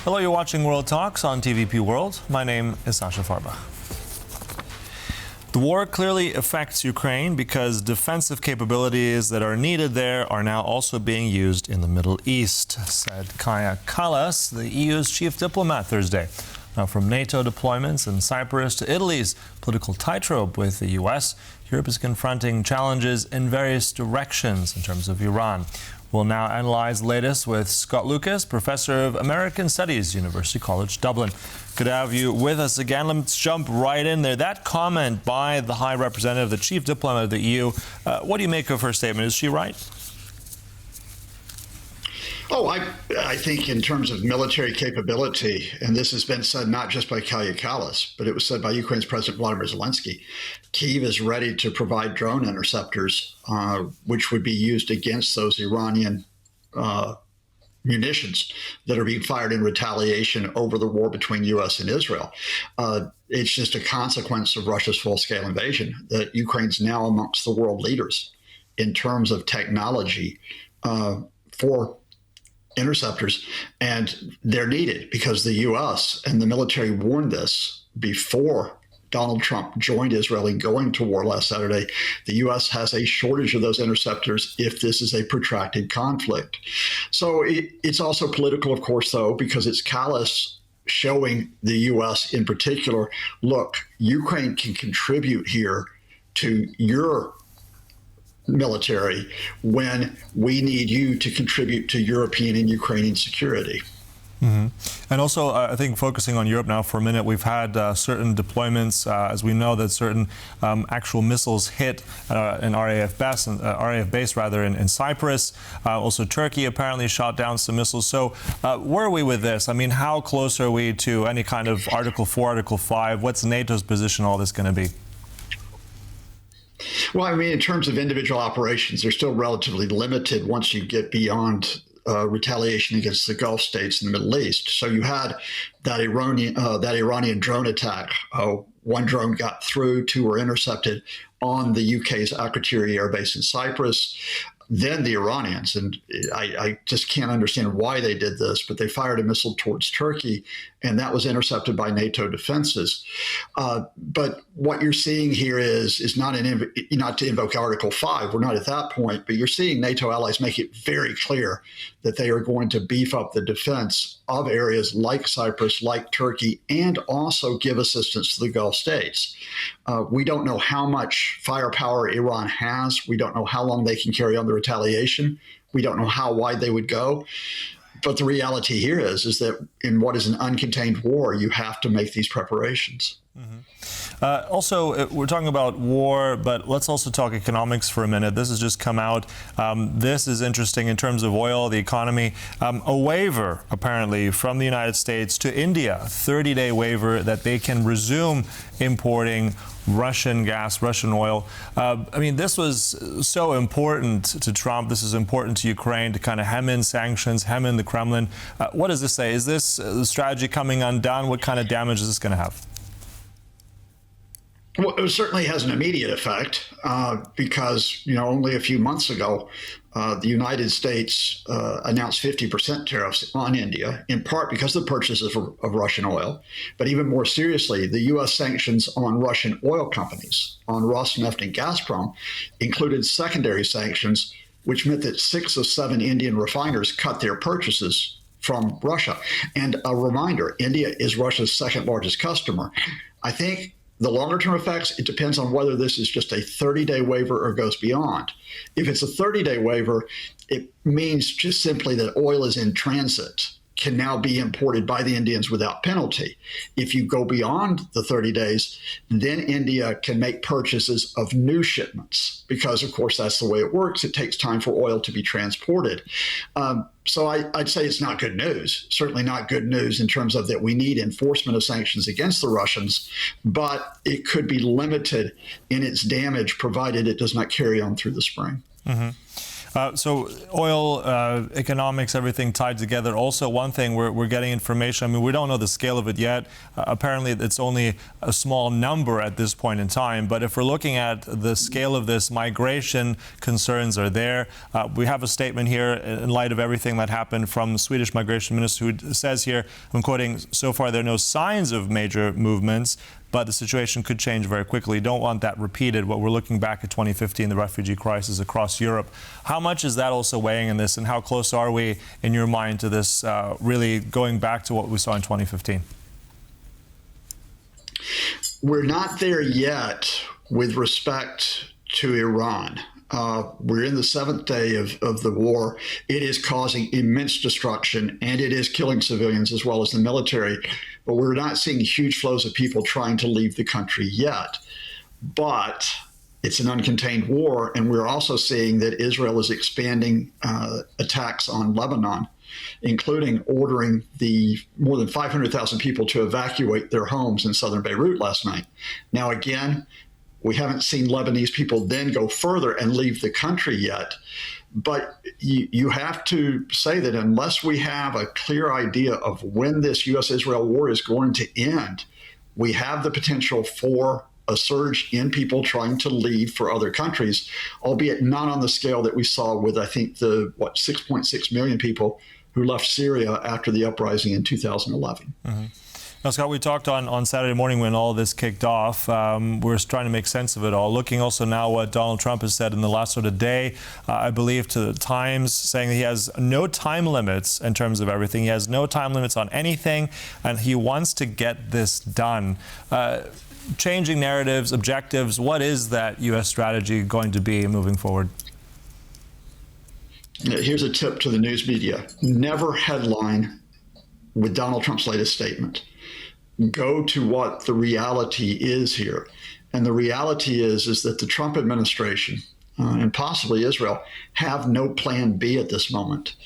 Hello, you're watching World Talks on TVP World. My name is Sascha Fahrbach. The war clearly affects Ukraine because defensive capabilities that are needed there are now also being used in the Middle East, said Kaja Kallas, the EU's chief diplomat, Thursday. Now, from NATO deployments in Cyprus to Italy's political tightrope with the U.S., Europe is confronting challenges in various directions in terms of Iran. We'll now analyze the latest with Scott Lucas, Professor of American Studies, University College Dublin. Good to have you with us again. Let's jump right in there. That comment by the High Representative, the Chief Diplomat of the EU, what do you make of her statement? Is she right? Oh, I think in terms of military capability, and this has been said not just by Kaja Kallas, but it was said by Ukraine's President Vladimir Zelensky, Kyiv is ready to provide drone interceptors, which would be used against those Iranian munitions that are being fired in retaliation over the war between U.S. and Israel. It's just a consequence of Russia's full-scale invasion that Ukraine's now amongst the world leaders in terms of technology for interceptors, and they're needed because the U.S. and the military warned this before Donald Trump joined Israel in going to war last Saturday. The U.S. has a shortage of those interceptors if this is a protracted conflict. So it's also political, of course, though, because it's Kallas showing the U.S. in particular, look, Ukraine can contribute here to your military when we need you to contribute to European and Ukrainian security. Mm-hmm. And also, I think focusing on Europe now for a minute, we've had certain deployments, as we know that certain actual missiles hit an RAF base, in Cyprus. Also, Turkey apparently shot down some missiles. So, where are we with this? I mean, how close are we to any kind of Article 4, Article 5? What's NATO's position on all this going to be? Well, I mean, in terms of individual operations, they're still relatively limited once you get beyond retaliation against the Gulf states in the Middle East. So you had that Iranian drone attack. One drone got through, two were intercepted on the UK's Akrotiri Air Base in Cyprus. Then the Iranians, and I just can't understand why they did this, but they fired a missile towards Turkey, and that was intercepted by NATO defenses. But what you're seeing here is not to invoke Article 5. We're not at that point, but you're seeing NATO allies make it very clear that they are going to beef up the defense of areas like Cyprus, like Turkey, and also give assistance to the Gulf states. We don't know how much firepower Iran has. We don't know how long they can carry on the retaliation. We don't know how wide they would go. But the reality here is that in what is an uncontained war, you have to make these preparations. Mm-hmm. Also, we're talking about war, but let's also talk economics for a minute. This has just come out. This is interesting in terms of oil, the economy. A waiver, apparently, from the United States to India, a 30-day waiver that they can resume importing Russian gas, Russian oil. I mean, this was so important to Trump. This is important to Ukraine to kind of hem in sanctions, hem in the Kremlin. What does this say? Is this the strategy coming undone? What kind of damage is this going to have? Well, it certainly has an immediate effect because, only a few months ago, the United States announced 50% tariffs on India, in part because of the purchases of Russian oil. But even more seriously, the U.S. sanctions on Russian oil companies, on Rosneft and Gazprom, included secondary sanctions, which meant that 6 of 7 Indian refiners cut their purchases from Russia. And a reminder, India is Russia's second largest customer. I think the longer-term effects, it depends on whether this is just a 30-day waiver or goes beyond. If it's a 30-day waiver, it means just simply that oil is in transit, can now be imported by the Indians without penalty. If you go beyond the 30 days, then India can make purchases of new shipments because, of course, that's the way it works. It takes time for oil to be transported. So I'd say it's not good news, certainly not good news in terms of that we need enforcement of sanctions against the Russians, but it could be limited in its damage provided it does not carry on through the spring. Mm-hmm. So oil, economics, everything tied together. Also, one thing we're getting information. I mean, we don't know the scale of it yet. Apparently, it's only a small number at this point in time. But if we're looking at the scale of this, migration concerns are there. We have a statement here in light of everything that happened from the Swedish migration minister, who says here, I'm quoting, so far there are no signs of major movements, but the situation could change very quickly. Don't want that repeated. What we're looking back at 2015, the refugee crisis across Europe. How much is that also weighing in this, and how close are we, in your mind, to this really going back to what we saw in 2015? We're not there yet with respect to Iran. We're in the seventh day of the war. It is causing immense destruction, and it is killing civilians as well as the military. But we're not seeing huge flows of people trying to leave the country yet. But it's an uncontained war, and we're also seeing that Israel is expanding attacks on Lebanon, including ordering the more than 500,000 people to evacuate their homes in southern Beirut last night. Now, again, we haven't seen Lebanese people then go further and leave the country yet. But you have to say that unless we have a clear idea of when this U.S.-Israel war is going to end, we have the potential for a surge in people trying to leave for other countries, albeit not on the scale that we saw with, I think, 6.6 million people who left Syria after the uprising in 2011. Mm-hmm. Now, Scott, we talked on Saturday morning when all this kicked off. We're trying to make sense of it all. Looking also now what Donald Trump has said in the last sort of day, I believe, to the Times, saying that he has no time limits in terms of everything. He has no time limits on anything, and he wants to get this done. Changing narratives, objectives, what is that U.S. strategy going to be moving forward? Here's a tip to the news media. Never headline with Donald Trump's latest statement. Go to what the reality is here. And the reality is that the Trump administration and possibly Israel have no plan B at this moment.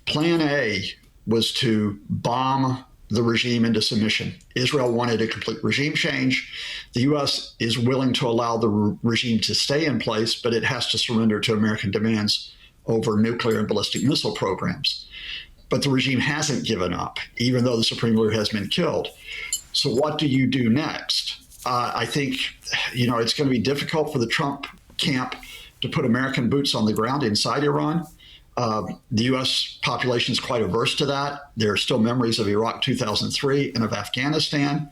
Plan A was to bomb the regime into submission. Israel wanted a complete regime change. The U.S. is willing to allow the regime to stay in place, but it has to surrender to American demands over nuclear and ballistic missile programs. But the regime hasn't given up, even though the supreme leader has been killed. So what do you do next? I think, it's going to be difficult for the Trump camp to put American boots on the ground inside Iran. The U.S. population is quite averse to that. There are still memories of Iraq 2003 and of Afghanistan.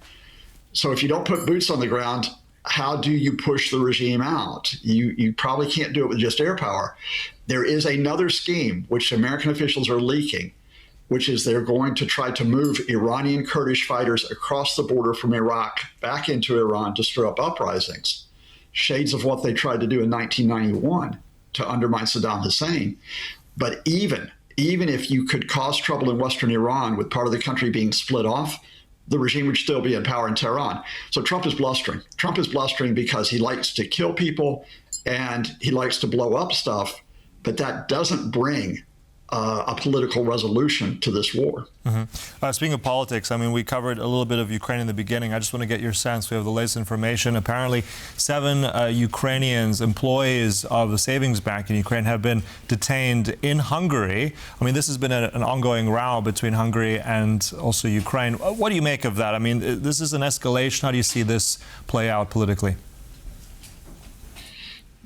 So if you don't put boots on the ground, how do you push the regime out? You probably can't do it with just air power. There is another scheme, which American officials are leaking, which is they're going to try to move Iranian Kurdish fighters across the border from Iraq back into Iran to stir up uprisings. Shades of what they tried to do in 1991 to undermine Saddam Hussein. But even if you could cause trouble in Western Iran with part of the country being split off, the regime would still be in power in Tehran. So Trump is blustering. Trump is blustering because he likes to kill people and he likes to blow up stuff, but that doesn't bring a political resolution to this war. Mm-hmm. Speaking of politics, I mean, we covered a little bit of Ukraine in the beginning. I just want to get your sense. We have the latest information. Apparently, 7 Ukrainians, employees of the savings bank in Ukraine, have been detained in Hungary. I mean, this has been an ongoing row between Hungary and also Ukraine. What do you make of that? I mean, this is an escalation. How do you see this play out politically?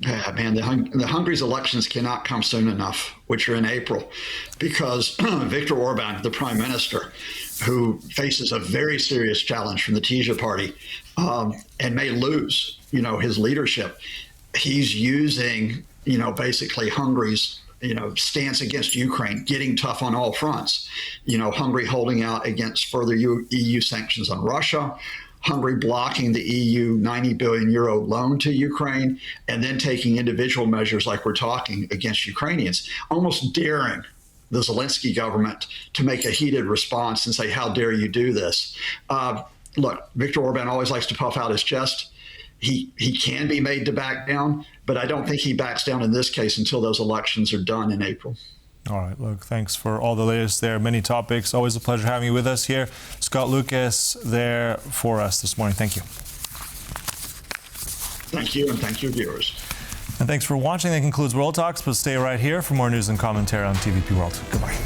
Yeah, man, the Hungary's elections cannot come soon enough, which are in April, because Viktor Orban, the prime minister, who faces a very serious challenge from the Tisza party and may lose, his leadership, he's using, basically Hungary's, stance against Ukraine, getting tough on all fronts. Hungary holding out against further EU sanctions on Russia, Hungary blocking the EU 90 billion euro loan to Ukraine, and then taking individual measures like we're talking against Ukrainians, almost daring the Zelensky government to make a heated response and say, how dare you do this? Look, Viktor Orban always likes to puff out his chest. He can be made to back down, but I don't think he backs down in this case until those elections are done in April. All right, look, thanks for all the latest there. Many topics. Always a pleasure having you with us here. Scott Lucas there for us this morning. Thank you. Thank you, and thank you, viewers. And thanks for watching. That concludes World Talks, but stay right here for more news and commentary on TVP World. Goodbye.